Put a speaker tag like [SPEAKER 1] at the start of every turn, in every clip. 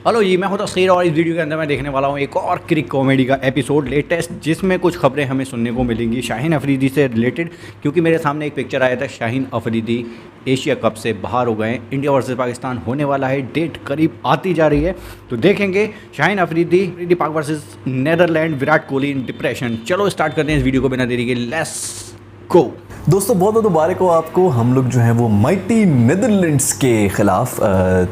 [SPEAKER 1] Hello जी, मैं हूं तस्खीर और इस वीडियो के अंदर मैं देखने वाला हूं एक और क्रिक कॉमेडी का एपिसोड लेटेस्ट, जिसमें कुछ खबरें हमें सुनने को मिलेंगी शाहीन अफरीदी से रिलेटेड। क्योंकि मेरे सामने एक पिक्चर आया था, शाहीन अफरीदी एशिया कप से बाहर हो गए हैं। इंडिया वर्सेस पाकिस्तान होने वाला है, डेट करीब आती जा रही है, तो देखेंगे शाहीन अफरीदी पाक versus Netherland, Virat Kohli in depression. चलो स्टार्ट करते हैं इस वीडियो को बिना देरी के, लेट्स गो।
[SPEAKER 2] दोस्तों बहुत बहुत मुबारक हो आपको। हम लोग जो है वो माइटी नीदरलैंड्स के ख़िलाफ़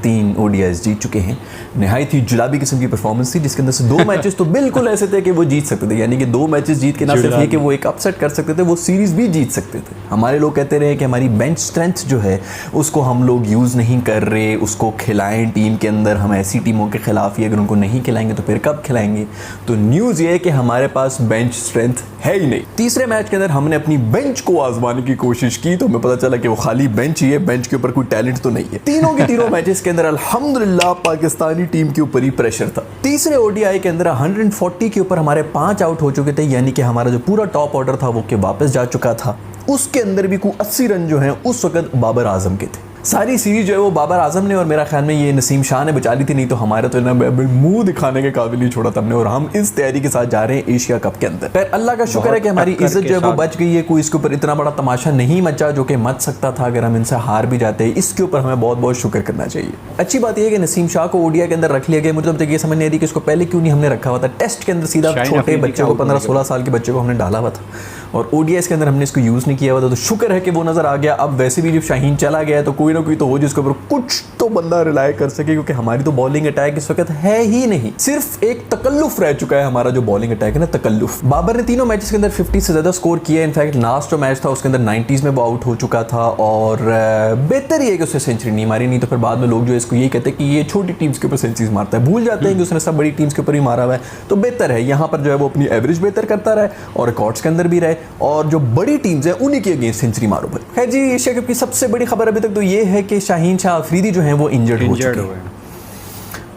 [SPEAKER 2] 3 ODIs जीत चुके हैं। नहायत ही जुलाबी किस्म की परफॉर्मेंस थी, जिसके अंदर से 2 मैचेस तो बिल्कुल ऐसे थे कि वो जीत सकते थे। यानी कि 2 मैचेस जीत के ना सिर्फ ये कि वो एक अपसेट कर सकते थे, वो सीरीज़ भी जीत सकते थे। हमारे लोग कहते रहे कि हमारी बेंच स्ट्रेंथ जो है उसको हम लोग यूज़ नहीं कर रहे, उसको खिलाएँ टीम के अंदर। हम ऐसी टीमों के ख़िलाफ़ ही अगर उनको नहीं खिलाएंगे तो फिर कब खिलाएंगे। तो न्यूज़ ये है कि हमारे पास बेंच स्ट्रेंथ है ही नहीं। तीसरे मैच के अंदर हमने अपनी बेंच को आजमाने की कोशिश की तो हमें पता चला कि वो खाली बेंच ही है, बेंच के ऊपर कोई टैलेंट तो नहीं है। तीनों के तीनों मैचेस के अंदर अल्हम्दुलिल्लाह पाकिस्तानी टीम के ऊपर ही प्रेशर था। तीसरे ODI के अंदर 140 के ऊपर हमारे 5 आउट हो चुके थे, यानी कि हमारा जो पूरा टॉप ऑर्डर था वो के वापस जा चुका था। उसके अंदर भी कोई 80 रन जो हैं उस वक्त बाबर आजम के थे। सारी सीरीज जो है वो बाबर आजम ने और मेरा ख्याल में ये नसीम शाह ने बचा ली थी, नहीं तो हमारे तो ना मुंह दिखाने के काबिल नहीं छोड़ा था हमने। और हम इस तैयारी के साथ जा रहे हैं एशिया कप के अंदर। फिर अल्लाह का शुक्र है कि हमारी इज्जत जो है वो बच गई है। कोई इसके ऊपर इतना बड़ा तमाशा नहीं मचा जो कि मच सकता था अगर हम इनसे हार भी जाते। इसके ऊपर हमें बहुत बहुत शुक्र करना चाहिए। अच्छी बात यह है कि नसीम शाह को ODI के अंदर रख लिया गया। मुझे अब तक ये समझ नहीं आ रही कि इसको पहले क्यों नहीं हमने रखा हुआ था। टेस्ट के अंदर सीधा छोटे बच्चे को 15-16 साल के बच्चे को हमने डाला हुआ था और ODIs के अंदर हमने इसको यूज़ नहीं किया हुआ था। तो शुक्र है कि वो नज़र आ गया। अब वैसे भी जब शाहीन चला गया है तो कोई ना कोई तो हो जिसके ऊपर कुछ तो बंदा रिलाय कर सके, क्योंकि हमारी तो बॉलिंग अटैक इस वक्त है ही नहीं। सिर्फ एक तकल्लुफ रह चुका है हमारा जो बॉलिंग अटैक है ना, तकल्लुफ। बाबर ने तीनों मैचेस के अंदर 50 से ज़्यादा स्कोर किया। इनफैक्ट लास्ट जो मैच था उसके अंदर 90s में वो आउट हो चुका था और बेहतर ही है कि उसने सेंचुरी नहीं मारी। नहीं तो फिर बाद में लोग जो इसको यही कहते हैं कि ये छोटी टीम्स के ऊपर सेंचुरीज मारता है, भूल जाते हैं कि उसने सब बड़ी टीम्स के ऊपर ही मारा हुआ है। तो बेहतर है यहाँ पर जो है वो अपनी एवरेज बेहतर करता रहे और रिकॉर्ड्स के अंदर भी रहे, और जो बड़ी टीम्स हैं उन्हीं के अगेंस्ट सेंचुरी मारो भाई। खैर जी, एशिया कप की सबसे बड़ी खबर अभी तक तो ये है कि शाहीन शाह अफरीदी जो है वो इंजर्ड हो चुके हैं।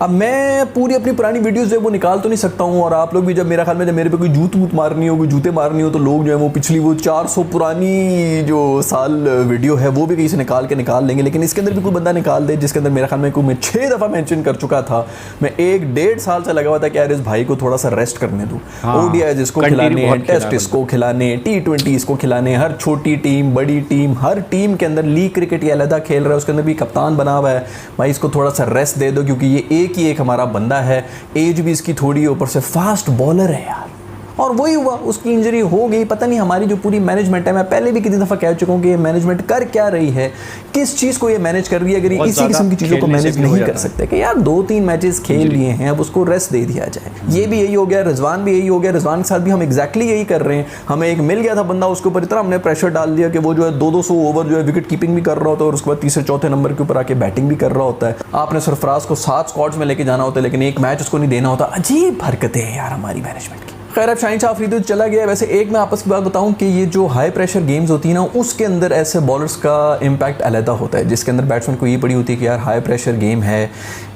[SPEAKER 2] अब मैं पूरी अपनी पुरानी वीडियोस जो है वो निकाल तो नहीं सकता हूँ, और आप लोग भी जब मेरा ख्याल में जब मेरे पे कोई जूत मारनी हो, कोई जूते मारनी हो, तो लोग जो है वो पिछली वो 400 पुरानी जो साल वीडियो है वो भी कहीं से निकाल लेंगे। लेकिन इसके अंदर भी कोई बंदा निकाल दे जिसके अंदर मेरा ख्याल में कोई मैं 6 दफ़ा मेंशन कर चुका था। मैं 1-1.5 साल से लगा हुआ था कि यार इस भाई को थोड़ा सा रेस्ट करने दो। ODIs इसको खिलाने, टेस्ट इसको खिलाने, T20 इसको खिलाने, हर छोटी टीम बड़ी टीम हर टीम के अंदर लीग क्रिकेट ये अलग खेल रहा है, उसके अंदर भी कप्तान बना हुआ है। भाई इसको थोड़ा सा रेस्ट दे दो, क्योंकि ये एक हमारा बंदा है, एज भी इसकी थोड़ी, ऊपर से फास्ट बॉलर है यार। और वही हुआ, उसकी इंजरी हो गई। पता नहीं हमारी जो पूरी मैनेजमेंट है, मैं पहले भी कितनी दफ़ा कह चुका हूँ कि ये मैनेजमेंट कर क्या रही है, किस चीज़ को ये मैनेज कर रही है। अगर ये इसी किस्म की चीज़ों को मैनेज नहीं कर सकते कि यार 2-3 मैचेस खेल लिए हैं, अब उसको रेस्ट दे दिया जाए। ये भी यही हो गया, रिजवान भी यही हो गया। रिजवान के साथ भी हम एग्जैक्टली यही कर रहे हैं। हमें एक मिल गया था बंदा, उसके ऊपर इतना हमने प्रेशर डाल दिया कि वो जो है 200 ओवर जो है विकेट कीपिंग भी कर रहा होता है और उसके बाद तीसरे चौथे नंबर के ऊपर आके बैटिंग भी कर रहा होता है। आपने सरफराज को 7 स्क्वाड्स में लेके जाना होता है, लेकिन एक मैच उसको नहीं देना होता। अजीब हरकतें हैं यार हमारी मैनेजमेंट की। खैर अब शाहीन शाह अफरीदी चला गया। वैसे एक मैं आपस की बात बताऊं कि ये जो हाई प्रेशर गेम्स होती है ना, उसके अंदर ऐसे बॉलर्स का इम्पैक्ट अलग होता है, जिसके अंदर बैट्समैन को ये पड़ी होती है कि यार हाई प्रेशर गेम है,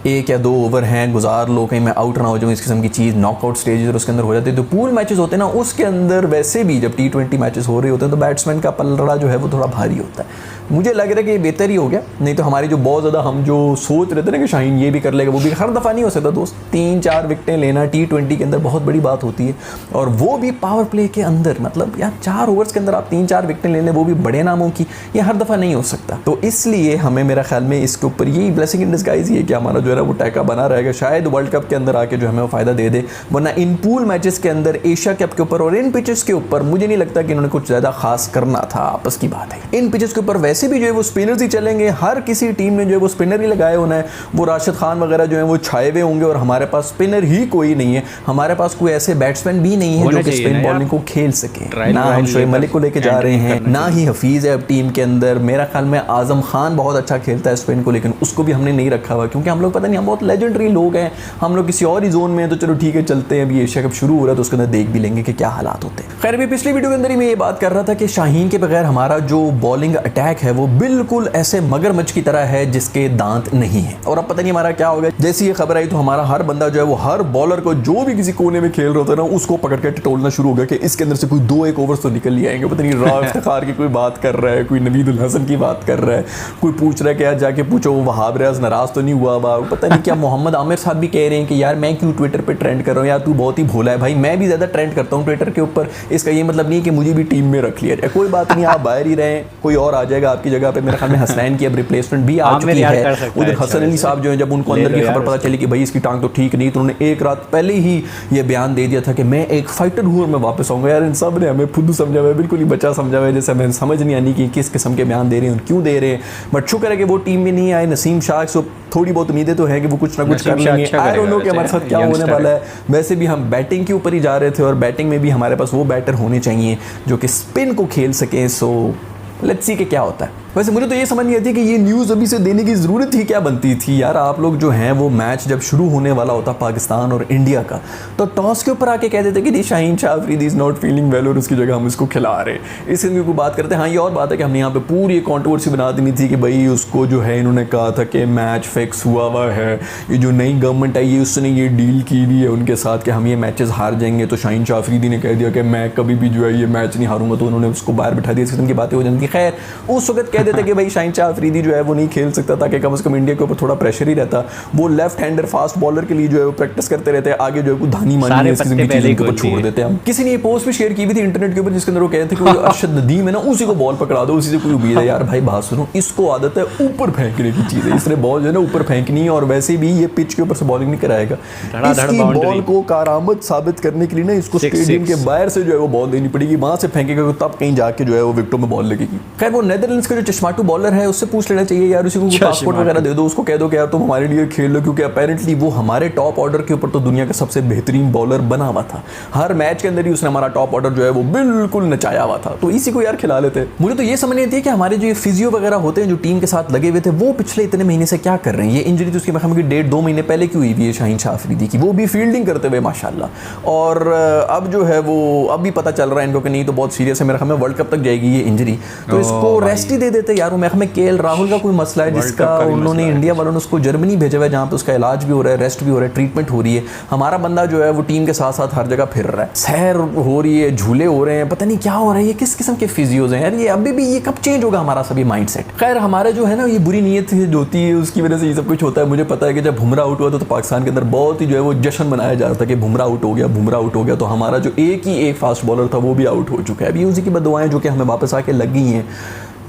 [SPEAKER 2] 1 या 2 ओवर हैं, गुजार लो, कहीं मैं आउट ना हो जाऊँ, इस किस्म की चीज़। नॉकआउट स्टेज और उसके अंदर हो जाती है। तो पूल मैचेस होते हैं ना, उसके अंदर वैसे भी जब T20 मैचेस हो रहे होते हैं तो बैट्समैन का पलड़ा जो है वो थोड़ा भारी होता है। मुझे लग रहा है कि ये बेहतर ही हो गया, नहीं तो हमारी जो बहुत ज़्यादा हम जो सोच रहे थे ना कि शाहीन ये भी कर लेगा, वो भी हर दफ़ा नहीं हो सकता दोस्त। 3-4 विकेटें लेना T20 के अंदर बहुत बड़ी बात होती है, और वो भी पावर प्ले के अंदर। मतलब यार 4 ओवर्स के अंदर आप 3-4 विकेटें ले लें, वो भी बड़े नामों की, ये हर दफ़ा नहीं हो सकता। तो इसलिए हमें मेरा ख्याल में इसके ऊपर यही ब्लेसिंग इन डिस्गाइज ये कि हमारा जो है वो टैका बना रहेगा। शायद वर्ल्ड कप के अंदर आके जो हमें वो फ़ायदा दे दे, वरना इन पूल मैचेस के अंदर एशिया कप के ऊपर और इन पिचेस के ऊपर मुझे नहीं लगता कि इन्होंने कुछ ज़्यादा खास करना था। आपस की बात है, इन पिचेस के ऊपर वैसे भी जो है वो स्पिनर्स ही चलेंगे। हर किसी टीम ने जो है वो स्पिनर ही लगाए होना है। वो राशिद खान वगैरह जो है वो छाए हुए होंगे, और हमारे पास स्पिनर ही कोई नहीं है। हमारे पास कोई ऐसे बैट्समैन भी नहीं है जो कि स्पिन बॉलिंग को खेल सके। ना हम शोएब मलिक को लेके जा रहे हैं, ना ही हफीज़ है अब टीम के अंदर। मेरा ख्याल में आजम खान बहुत अच्छा खेलता है स्पिन को, लेकिन उसको भी हमने नहीं रखा हुआ, क्योंकि हम लोग पता नहीं, हम बहुत लेजेंडरी लोग हैं, हम लोग किसी और ही जोन में हैं। तो चलो ठीक है, चलते हैं। अभी एशिया कप शुरू हो रहा है तो उसके अंदर देख भी लेंगे कि क्या हालात होते हैं। खैर, अभी पिछली वीडियो के अंदर ही मैं ये बात कर रहा था कि शाहीन के बगैर हमारा जो बॉलिंग अटैक है वो बिल्कुल ऐसे मगरमच्छ की तरह है जिसके दांत नहीं है। और अब पता नहीं हमारा क्या होगा। जैसी ये खबर आई तो हमारा हर बंदा जो है वो हर बॉलर को जो भी किसी कोने में खेल रहा होता है ना, उसको पकड़ के टटोलना शुरू हो गया कि इसके अंदर से कोई 2-1 ओवर्स तो निकल ही आएंगे। पता नहीं राव इफ्तिखार की कोई बात कर रहा है, कोई नवीद उल हसन की बात कर रहा है, कोई पूछ रहा है कि यार जाके पूछो वो वहाब रियाज नाराज तो नहीं हुआ, पता नहीं क्या मोहम्मद आमिर साहब भी कह रहे हैं कि यार मैं क्यों ट्विटर पे ट्रेंड कर रहा हूँ, यार तू बहुत ही भोला है। भाई मैं भी ज़्यादा ट्रेंड करता हूँ ट्विटर के ऊपर, इसका ये मतलब नहीं है कि मुझे भी टीम में रख लिया जाए। कोई बात नहीं, आप बाहर ही रहें, कोई और आ जाएगा आपकी जगह पे। मेरे ख्याल में हसनैन की अब रिप्लेसमेंट भी आ चुकी है। उधर हसन अली साहब जो है, जब उनको अंदर की खबर पता चली कि भाई इसकी टांग तो ठीक नहीं, तो उन्होंने एक रात पहले ही ये बयान दे दिया था कि मैं एक फाइटर हूँ और मैं वापस आऊँगा। यार इन सब ने हमें फुद्दू समझा हुआ है, बिल्कुल ही बच्चा समझा हुआ है, जैसे हमें समझ नहीं आनी कि किस किस्म के बयान दे रहे हैं और क्यों दे रहे हैं। बट शुक्र है कि वो टीम में नहीं आए। नसीम शाह से थोड़ी बहुत उम्मीदें तो है कि वो कुछ ना कुछ कर लेंगे। आई डोंट नो कि हमारे साथ क्या होने वाला है। वैसे भी हम बैटिंग के ऊपर ही जा रहे थे और बैटिंग में भी हमारे पास वो बैटर होने चाहिए जो कि स्पिन को खेल सकें। सो लेट्स सी कि क्या होता है। वैसे मुझे तो ये समझ नहीं आती कि ये न्यूज़ अभी से देने की ज़रूरत ही क्या बनती थी यार। आप लोग जो हैं वो मैच जब शुरू होने वाला होता पाकिस्तान और इंडिया का, तो टॉस के ऊपर आके कह देते कि Shaheen Shah Afridi is not feeling well और उसकी जगह हम इसको खिला रहे हैं। इस किस्म की बात करते हैं। हाँ ये और बात है कि हमने यहाँ पे पूरी कॉन्ट्रोवर्सी बना देनी थी कि भाई उसको जो है इन्होंने कहा था कि मैच फिक्स हुआ हुआ है, ये जो नई गवर्नमेंट आई है उसने ये डील की हुई है उनके साथ कि हम ये मैचेस हार जाएंगे। तो शाहीन शाह अफरीदी ने कह दिया कि मैं कभी भी जो है ये मैच नहीं हारूंगा, तो उन्होंने उसको बाहर बिठा दिया। इस किस्म की बातें हो जाती। खैर उस वक्त कह देते कि भाई शाहीन अफरीदी जो है वो नहीं खेल सकता था कि कम से कम इंडिया के ऊपर थोड़ा प्रेशर ही रहता। वो लेफ्ट हैंडर फास्ट बॉलर के लिए जो है वो प्रैक्टिस करते रहते हैं, आगे जो है कुछ धानी मानी है, इस किस्म की चीज़ों के ऊपर छोड़ देते हैं हम। किसी ने ये पोस्ट भी शेयर की हुई थी इंटरनेट के ऊपर जिसके अंदर वो कहते थे कि अरशद नदीम है ना, उसी को बॉल पकड़ा दो, उसी से कोई उम्मीद है। यार भाई बात सुनो, इसको आदत है ऊपर फेंकने की चीज़ है, इसने बॉल जो है ना ऊपर फेंकनी है और वैसे भी ये पिच के ऊपर से बॉलिंग नहीं कराएगा। इसकी बॉल को कारआमद साबित करने के लिए ना इसको स्टेडियम के बाहर से जो है वो बॉल देनी पड़ेगी, वहां से फेंकेगा तब कहीं जाके जो है वो विकेटों में बॉल लगेगी। खैर वो नेदरलैंड्स का जो चश्माटू बॉलर है उससे पूछ लेना चाहिए यार, उसी को पासपोर्ट वगैरह दे दो, उसको कह दो कि यार तुम हमारे लिए खेल लो, क्योंकि अपेरेंटली वो हमारे टॉप ऑर्डर के ऊपर तो दुनिया का सबसे बेहतरीन बॉलर बना हुआ था। हर मैच के अंदर ही उसने हमारा टॉप ऑर्डर जो है वो बिल्कुल नचाया हुआ था, तो इसी को यार खिला लेते। मुझे तो ये समझ नहीं आती है कि हमारे जो फिजियो वगैरह होते हैं जो टीम के साथ लगे हुए थे वो पिछले इतने महीने से क्या कर रहे हैं। ये इंजरी तो उसकी मैं की 1.5-2 महीने पहले की हुई है शाहीन शाह अफरीदी की, वो भी फील्डिंग करते हुए माशाल्लाह। और अब जो है वो अब भी पता चल रहा है इनको कि नहीं तो बहुत सीरियस है, मेरे ख्याल में वर्ल्ड कप तक जाएगी ये इंजरी, तो इसको रेस्ट ही दे देते यार। मेरे ख्याल में केएल राहुल का कोई मसला है जिसका उन्होंने इंडिया वालों ने उसको जर्मनी भेजा हुआ है जहाँ पे उसका इलाज भी हो रहा है, रेस्ट भी हो रहा है, ट्रीटमेंट हो रही है। हमारा बंदा जो है वो टीम के साथ साथ हर जगह फिर रहा है, सैर हो रही है, झूले हो रहे हैं, पता नहीं क्या हो रहा है। ये किस किस्म के फिजियोज हैं यार, ये अभी भी ये कब चेंज होगा हमारा सभी माइंडसेट। खैर हमारे जो है ना ये बुरी नीयत जो होती है उसकी वजह से ये सब कुछ होता है। मुझे पता है कि जब बुमराह आउट हुआ तो पाकिस्तान के अंदर बहुत ही जो है वो जश्न मनाया जा रहा था कि बुमराह आउट हो गया, बुमराह आउट हो गया। तो हमारा जो एक फास्ट बॉलर था वो भी आउट हो चुका है। अभी उसी की बददुआएं जो कि हमें वापस आके लग गई हैं।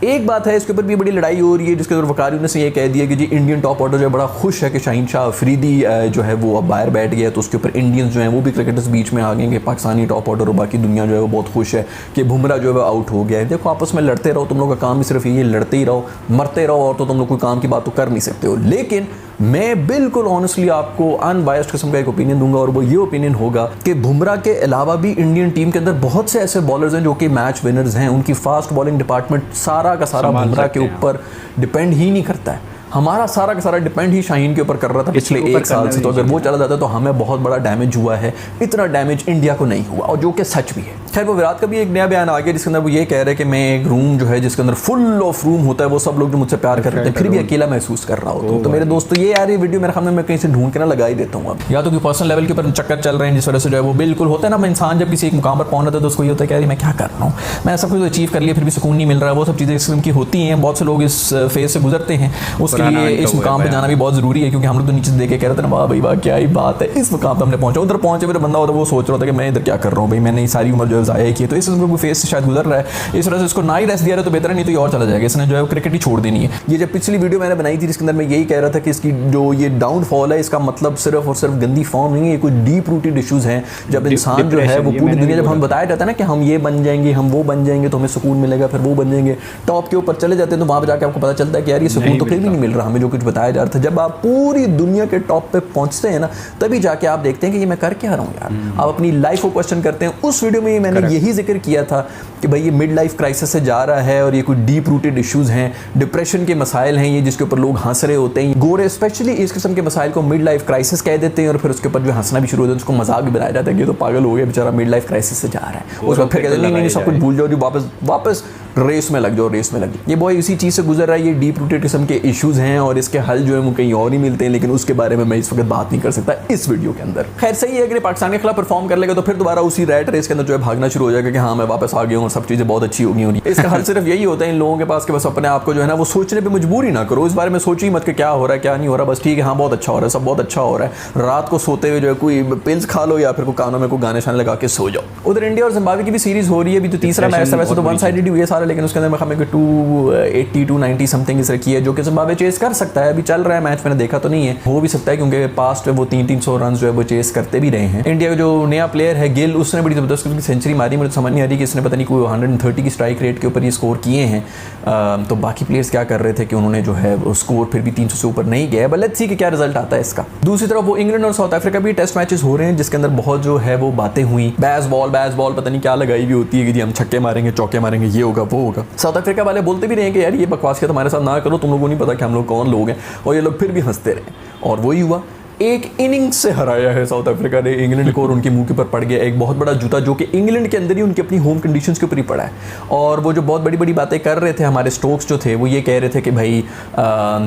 [SPEAKER 2] एक बात है इसके ऊपर भी बड़ी लड़ाई हो रही है जिसके अंदर वकारी ने से ये कह दिया कि जी इंडियन टॉप ऑर्डर जो है बड़ा खुश है कि शाहीन शाह अफरीदी जो है वो अब बाहर बैठ गया, तो उसके ऊपर इंडियंस जो हैं वो भी क्रिकेटर्स बीच में आ गए कि पाकिस्तानी टॉप ऑर्डर और बाकी दुनिया जो है वो बहुत खुश है कि बुमराह जो है वो आउट हो गया है। देखो आपस में लड़ते रहो, तुम लोग का काम भी सिर्फ ये लड़ते ही रहो, मरते रहो, और तो तुम लोग कोई काम की बात तो कर नहीं सकते हो। लेकिन मैं बिल्कुल ऑनेस्टली आपको अनबायस्ड किस्म का एक ओपिनियन दूंगा और वो ये ओपिनियन होगा कि बुमराह के अलावा भी इंडियन टीम के अंदर बहुत से ऐसे बॉलर्स हैं जो कि मैच विनर्स हैं। उनकी फास्ट बॉलिंग डिपार्टमेंट सारा का सारा बुमराह के ऊपर डिपेंड ही नहीं करता है। हमारा सारा का सारा डिपेंड ही शाहीन के ऊपर कर रहा था पिछले एक साल से। तो अगर वो चला जाता तो हमें बहुत बड़ा डैमेज हुआ है, इतना डैमेज इंडिया को नहीं हुआ, और जो कि सच भी है। खैर वो विराट का भी एक नया बयान आ गया जिसके अंदर वो ये कह रहे हैं कि मैं एक रूम जो है जिसके अंदर फुल ऑफ रूम होता है, वो सब लोग जो मुझसे प्यार करते हैं फिर भी अकेला महसूस कर रहा होता हूँ। तो मेरे दोस्तों ये यार ये वीडियो मेरे ख्याल में मैं कहीं से ढूंढ के ना लगा ही देता हूँ। अब या तो कोई पर्सनल लेवल के ऊपर चक्कर चल रहे हैं जिस वजह से जो है वो बिल्कुल होता है ना, इंसान जब किसी एक मुकाम पर पहुंचता है तो उसको ये होता है कि यार मैं क्या कर रहा हूँ, मैं सब कुछ अचीव कर लिया फिर भी सुकून नहीं मिल रहा है। वो सब चीज़ें इस किस्म की होती हैं, बहुत से लोग इस फेज से गुजरते हैं। उसके लिए इस मुकाम पे जाना भी बहुत ज़रूरी है, क्योंकि हम लोग तो नीचे देख के कह रहे थे ना वाह भाई वाह क्या ही बात है, इस मुकाम पे हमने पहुंचा। उधर पहुंचे मेरा बंदा होता है वो सोच रहा था कि मैं इधर क्या कर रहा हूँ भाई, मैंने सारी उम्र जो है ज़ाया की। तो इस फेज से शायद गुजर रहा है, इस वजह से इसको ना ही रेस्ट दिया रहा तो बेहतर है, नहीं तो ये और चला जाएगा। इसने जो है क्रिकेट ही छोड़ देनी है। ये जब पिछली वीडियो मैंने बनाई थी जिसके अंदर मैं यही कह रहा था कि इसकी जो ये डाउनफॉल है इसका मतलब सिर्फ और सिर्फ गंदी फॉर्म नहीं है, ये कुछ डीप रूटेड इशूज़ हैं। जब इंसान जो है वो पूरी दुनिया, जब हम बताया जाता है ना कि हम ये बन जाएंगे, हम वो बन जाएंगे तो हमें सुकून मिलेगा, फिर वो बन जाएंगे, टॉप के ऊपर चले जाते हैं तो वहाँ पर जाकर आपको पता चलता है कि यार ये सुकून तो फिर भी नहीं मिल रहा हमें जो कुछ बताया जा रहा था। जब आप पूरी दुनिया के टॉप पे पहुंचते हैं ना तभी जाके आप देखते हैं कि ये मैं कर क्या रहा हूँ यार। आप अपनी लाइफ को क्वेश्चन करते हैं। उस वीडियो में मैंने यही जिक्र किया था कि भाई ये मिड लाइफ क्राइसिस से जा रहा है और ये कुछ डीप रूटेड इश्यूज़ हैं, डिप्रेशन के मसाइल हैं ये, जिसके ऊपर लोग हंस रहे होते हैं। गोरे स्पेशली इस किस्म के मसाइल को मिड लाइफ क्राइसिस कह देते हैं और फिर उसके ऊपर जो हंसना भी शुरू होता है, उसको मजाक भी बनाया जाता है कि ये तो पागल हो गया बेचारा मिड लाइफ क्राइसिस से जा रहा है। उसके बाद फिर कहते हैं नहीं सब कुछ भूल जाओ, जो वापस रेस में लग जाओ, रेस में लग जाओ। ये बॉय इसी चीज़ से गुजर रहा है, ये डीप रूटेड किस्म के इश्यूज़ हैं और इसके हल जो है वो कहीं और ही मिलते हैं, लेकिन उसके बारे में मैं इस वक्त बात नहीं कर सकता इस वीडियो के अंदर। खैर सही है, अगर पाकिस्तान के खिलाफ परफॉर्म कर लेगा तो फिर दोबारा उसी रैट रेस के अंदर जो है भागना शुरू हो जाएगा कि हाँ मैं वापस आ गया हूँ और सब चीज़ें बहुत अच्छी होगी होनी। इसका हल सिर्फ यही होता है इन लोगों के पास कि बस अपने आप को जो है ना वो सोचने पर मजबूर ही ना करो, इस बारे में सोची मत कि क्या हो रहा है क्या नहीं हो रहा, बस ठीक है हाँ बहुत अच्छा हो रहा है, सब बहुत अच्छा हो रहा है। रात को सोते हुए जो है कोई पिल्स खा लो या फिर कोई कानों में कोई गाने शाने लगा के सो जाओ। उधर इंडिया और जिम्बाब्वे की भी सीरीज हो रही है, अभी तो तीसरा मैच था, वैसे तो वन साइडेड हुई है सारा, लेकिन उसके अंदर हमें 280 290 समथिंग इस रखी है, जो कि जिम्बाब्वे चेस कर सकता है। अभी चल रहा है मैच, मैंने देखा तो नहीं है, हो भी सकता है क्योंकि पास्ट वो 300 रन जो है वो चेस करते भी रहे हैं। इंडिया का जो नया प्लेयर है गिल, उसने बड़ी जबरदस्त सेंचुरी मारी, मुझे समझ नहीं आ रही कि इसने पता नहीं कोई 130 की स्ट्राइक रेट के ऊपर ये स्कोर किए हैं। तो बाकी प्लेयर्स क्या कर रहे थे कि उन्होंने जो है स्कोर फिर भी 300 से ऊपर नहीं गया, बट लेट्स सी कि क्या रिजल्ट आता है इसका। दूसरी तरफ वो इंग्लैंड और साउथ अफ्रीका भी टेस्ट मैचेस हो रहे हैं, जिसके अंदर बहुत जो है वो बातें हुई, बैस बॉल पता नहीं क्या लगाई भी होती है कि जी हम छक्के मारेंगे चौके मारेंगे, ये होगा वो होगा। साउथ अफ्रीका वाले बोलते भी रहे कि यार ये बकवास हमारे साथ ना करो, तुम लोगों को नहीं पता कि हम लोग कौन लोग हैं, और ये लोग फिर भी हंसते रहे और वही हुआ। एक इनिंग्स से हराया है साउथ अफ्रीका ने इंग्लैंड को और उनके मुंह के ऊपर पड़ गया एक बहुत बड़ा जूता, जो कि इंग्लैंड के अंदर ही उनकी अपनी होम कंडीशंस के ऊपर ही पड़ा है। और वो जो बहुत बड़ी बड़ी बातें कर रहे थे हमारे स्टोक्स जो थे, वो ये कह रहे थे कि भाई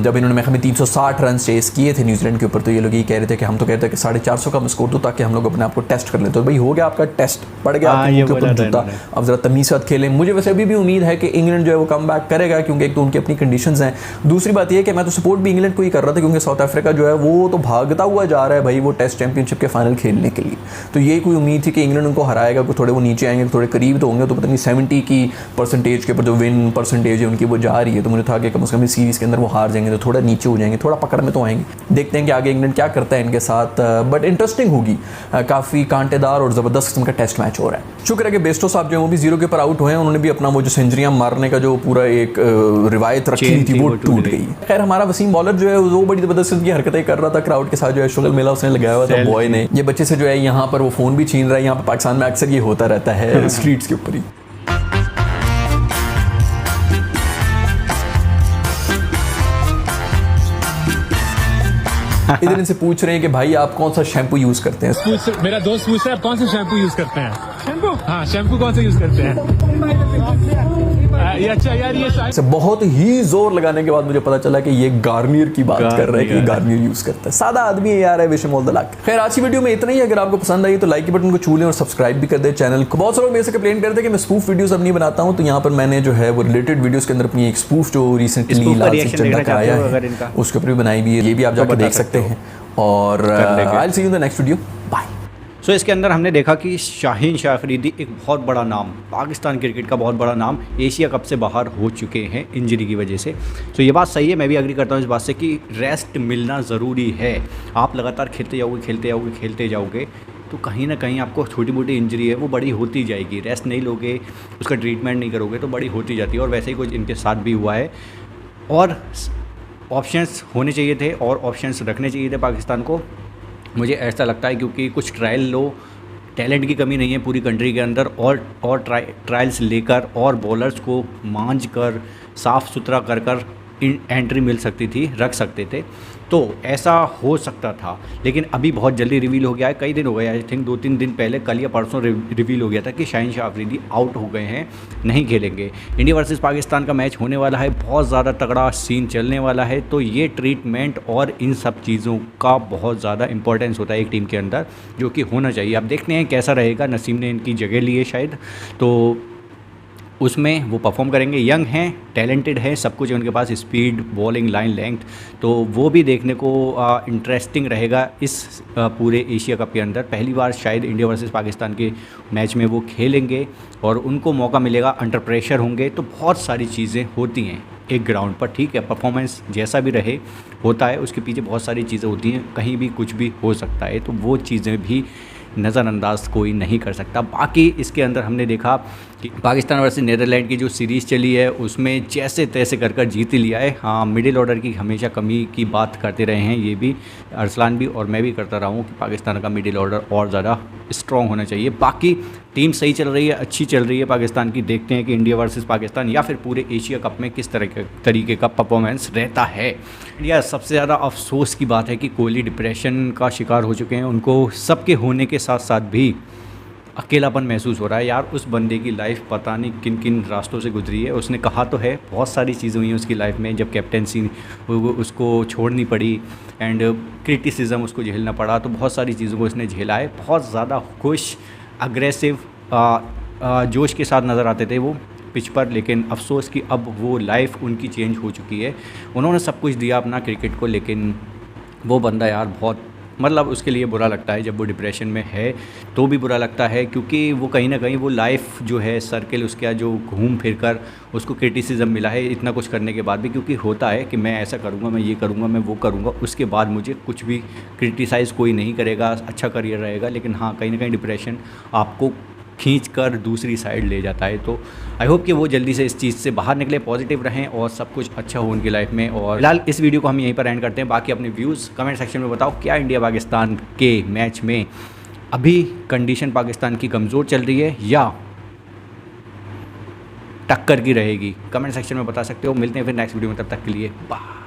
[SPEAKER 2] जब इन्होंने हमें 360 रन चेस किए थे न्यूजीलैंड के ऊपर, तो ये लोग ये कह रहे थे कि हम तो कहते हैं कि 450 का हम स्कोर दो ताकि हम लोग अपने आप को टेस्ट कर लें। तो भाई हो गया आपका टेस्ट, पड़ गया आपके मुंह के ऊपर जूता, अब जरा तमीज़ साथ खेलें। मुझे वैसे अभी भी उम्मीद है कि इंग्लैंड जो है वो कम बैक करेगा, क्योंकि एक तो उनकी अपनी कंडीशंस हैं, दूसरी बात यह है कि मैं तो सपोर्ट भी इंग्लैंड को ही कर रहा था, क्योंकि साउथ अफ्रीका जो है वो तो भागता हुआ जा रहा है भाई वो टेस्ट चैंपियनशिप के फाइनल खेलने के लिए। तो ये कोई उम्मीद थी कि इंग्लैंड उनको हराएगा, कोई थोड़े वो नीचे आएंगे, थोड़े करीब तो होंगे, तो पता नहीं 70 की परसेंटेज के ऊपर जो विन परसेंटेज है उनकी वो जा रही है, तो मुझे था कि कम से कम इस सीरीज़ के अंदर वो हार जाएंगे, तो थोड़ा नीचे हो जाएंगे, थोड़ा पकड़ में तो आएंगे। देखते हैं कि आगे इंग्लैंड क्या करता है इनके साथ, बट इंटरेस्टिंग होगी, काफ़ी कांटेदार और ज़बरदस्त किस्म का टेस्ट मैच हो रहा है। शुक्र है कि बेस्टो साहब जो है वो भी 0 के ऊपर आउट हुए हैं, उन्होंने भी अपना वो जो सेंचुरियाँ मारने का जो पूरा एक रिवायत रखी थी वो टूट गई। खैर हमारा वसीम बॉलर जो है वो बड़ी ज़बरदस्त की हरकतें कर रहा था, क्राउड के साथ जो है शुगल मेला उसने लगाया हुआ था बॉय ने। ये बच्चे से जो है यहाँ पर वो फ़ोन भी छीन रहा है, यहाँ पर पाकिस्तान में अक्सर ये होता रहता है स्ट्रीट्स के ऊपर ही। इधर इनसे पूछ रहे हैं कि भाई आप कौन सा शैम्पू यूज करते हैं।
[SPEAKER 3] मेरा दोस्त पूछ रहा है आप कौन सा शैम्पू यूज करते हैं। शैम्पू? हाँ शैम्पू कौन सा यूज करते हैं। ये अच्छा यार ये
[SPEAKER 2] बहुत ही जोर लगाने के बाद मुझे पता चला कि ये गार्नियर की बात कर रहा है कि गार्नियर यूज करता है। सादा आदमी है यार, wish him all the luck. खैर आज की वीडियो में इतना ही। अगर आपको पसंद आई तो लाइक के बटन को छू लें और सब्सक्राइब भी कर दे चैनल को। बहुत सारे लोग मेरे से कंप्लेंट करते हैं कि मैं स्पूफ वीडियोस अब नहीं बनाता हूं, तो यहाँ पर मैंने जो है वो रिलेटेड वीडियोस के अंदर अपनी एक स्पूफ जो रिसेंटली लाल सिंह चड्ढा का आया है उसके ऊपर भी बनाई हुई है, ये भी आप जाकर देख सकते हैं। और I will see you in the next video, bye.
[SPEAKER 1] So इसके अंदर हमने देखा कि शाहीन शाह अफरीदी एक बहुत बड़ा नाम, पाकिस्तान क्रिकेट का बहुत बड़ा नाम, एशिया कप से बाहर हो चुके हैं इंजरी की वजह से। तो ये बात सही है, मैं भी एग्री करता हूँ इस बात से कि रेस्ट मिलना ज़रूरी है। आप लगातार खेलते जाओगे तो कहीं ना कहीं आपको छोटी मोटी इंजरी है वो बड़ी होती जाएगी। रेस्ट नहीं लोगे, उसका ट्रीटमेंट नहीं करोगे तो बड़ी होती जाती है, और वैसे ही कुछ इनके साथ भी हुआ है। और ऑप्शंस होने चाहिए थे और ऑप्शंस रखने चाहिए थे पाकिस्तान को, मुझे ऐसा लगता है, क्योंकि कुछ ट्रायल लो, टैलेंट की कमी नहीं है पूरी कंट्री के अंदर, और ट्रायल्स लेकर और बॉलर्स को मांझ कर साफ़ सुथरा कर एंट्री मिल सकती थी, रख सकते थे, तो ऐसा हो सकता था। लेकिन अभी बहुत जल्दी रिवील हो गया है, कई दिन हो गए, आई थिंक 2-3 दिन पहले, कल या परसों रिवील हो गया था कि शाहीन शाह अफरीदी आउट हो गए हैं, नहीं खेलेंगे। इंडिया वर्सेस पाकिस्तान का मैच होने वाला है, बहुत ज़्यादा तगड़ा सीन चलने वाला है, तो ये ट्रीटमेंट और इन सब चीज़ों का बहुत ज़्यादा इंपॉर्टेंस होता है एक टीम के अंदर, जो कि होना चाहिए। अब देखते हैं कैसा रहेगा, नसीम ने इनकी जगह ली है शायद, तो उसमें वो परफॉर्म करेंगे। यंग हैं, टैलेंटेड है, सब कुछ है उनके पास, स्पीड, बॉलिंग, लाइन लेंथ, तो वो भी देखने को इंटरेस्टिंग रहेगा इस पूरे एशिया कप के अंदर। पहली बार शायद इंडिया वर्सेस पाकिस्तान के मैच में वो खेलेंगे और उनको मौका मिलेगा, अंडर प्रेशर होंगे, तो बहुत सारी चीज़ें होती हैं एक ग्राउंड पर, ठीक है, परफॉर्मेंस जैसा भी रहे होता है, उसके पीछे बहुत सारी चीज़ें होती हैं, कहीं भी कुछ भी हो सकता है, तो वो चीज़ें भी नज़रअंदाज कोई नहीं कर सकता। बाकी इसके अंदर हमने देखा कि पाकिस्तान वर्सेस नीदरलैंड की जो सीरीज़ चली है उसमें जैसे तैसे कर जीत ही लिया है। हाँ, मिडिल ऑर्डर की हमेशा कमी की बात करते रहे हैं, ये भी अरसलान भी और मैं भी करता रहा हूँ कि पाकिस्तान का मिडिल ऑर्डर और ज़्यादा स्ट्रॉन्ग होना चाहिए। बाकी टीम सही चल रही है, अच्छी चल रही है पाकिस्तान की। देखते हैं कि इंडिया वर्सेस पाकिस्तान या फिर पूरे एशिया कप में किस तरीके का परफॉर्मेंस रहता है। इंडिया सबसे ज़्यादा अफसोस की बात है कि कोहली डिप्रेशन का शिकार हो चुके हैं, उनको सबके होने के साथ साथ भी अकेलापन महसूस हो रहा है यार। उस बंदे की लाइफ पता नहीं किन किन रास्तों से गुजरी है। उसने कहा तो है बहुत सारी चीज़ें हुई हैं उसकी लाइफ में, जब कैप्टेंसी उसको छोड़नी पड़ी एंड क्रिटिसिज्म उसको झेलना पड़ा, तो बहुत सारी चीज़ों को उसने झेला है। बहुत ज़्यादा खुश, अग्रेसिव, जोश के साथ नज़र आते थे वो पिच पर, लेकिन अफसोस कि अब वो लाइफ उनकी चेंज हो चुकी है। उन्होंने सब कुछ दिया अपना क्रिकेट को, लेकिन वो बंदा यार बहुत, मतलब उसके लिए बुरा लगता है जब वो डिप्रेशन में है तो भी बुरा लगता है, क्योंकि वो कहीं ना कहीं वो लाइफ जो है सर्किल उसका जो घूम फिर कर उसको क्रिटिसिज्म मिला है इतना कुछ करने के बाद भी, क्योंकि होता है कि मैं ऐसा करूँगा, मैं ये करूँगा, मैं वो करूँगा, उसके बाद मुझे कुछ भी क्रिटिसाइज़ कोई नहीं करेगा, अच्छा करियर रहेगा। लेकिन हाँ, कहीं ना कहीं डिप्रेशन आपको खींच कर दूसरी साइड ले जाता है। तो आई होप कि वो जल्दी से इस चीज़ से बाहर निकले, पॉजिटिव रहें और सब कुछ अच्छा हो उनकी लाइफ में। और फिलहाल इस वीडियो को हम यहीं पर एंड करते हैं। बाकी अपने व्यूज़ कमेंट सेक्शन में बताओ, क्या इंडिया पाकिस्तान के मैच में अभी कंडीशन पाकिस्तान की कमज़ोर चल रही है या टक्कर की रहेगी? कमेंट सेक्शन में बता सकते हो। मिलते हैं फिर नेक्स्ट वीडियो में, तब तक के लिए बाय।